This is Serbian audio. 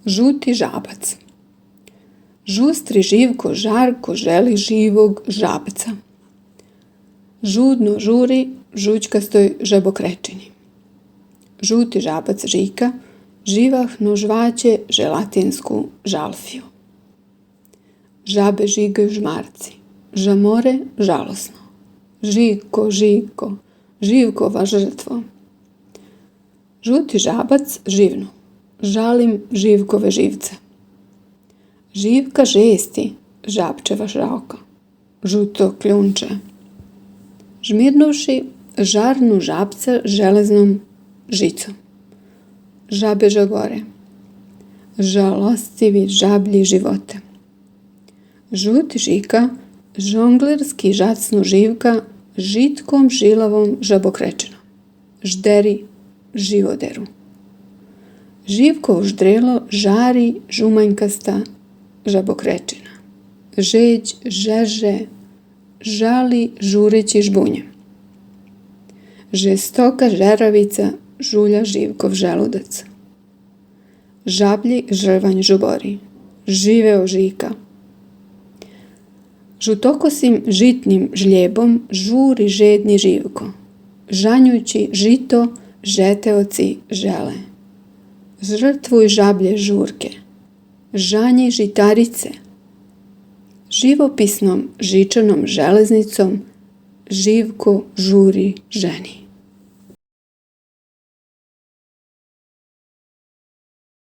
Žuti žabac. Žustri Živko žarko želi živog žabca. Žudno žuri žućkastoj žabokrečini. Žuti žabac Žika živahno žvaće želatinsku žalfiju. Žabe žigaju žmarci, žamore žalosno. Žiko, Žiko, Živkova žrtvo. Žuti žabac živno, žalim Živkove živce. Živka žesti žabčeva žraka, žuto kljunče. Žmirnuši žarnu žabca železnom žicom. Žabe žagore, žalostivi žablji živote. Žuti Žika žonglerski žacnu Živka žitkom žilavom žabokrečinom. Žderi živoderu. Živkovo ždrelo žari žumanjkasta žabokrečina. Žeđ žeže žali žureći žbunjem. Žestoka žeravica žulja Živkov želudac. Žablji žrvanj žubori, živeo Žika. Žutokosim žitnim žljebom žuri žedni Živko. Žanjući žito žeteoci žele. Žrtvuj žablje žurke, žanji žitarice. Živopisnom žičanom železnicom Živko žuri ženi.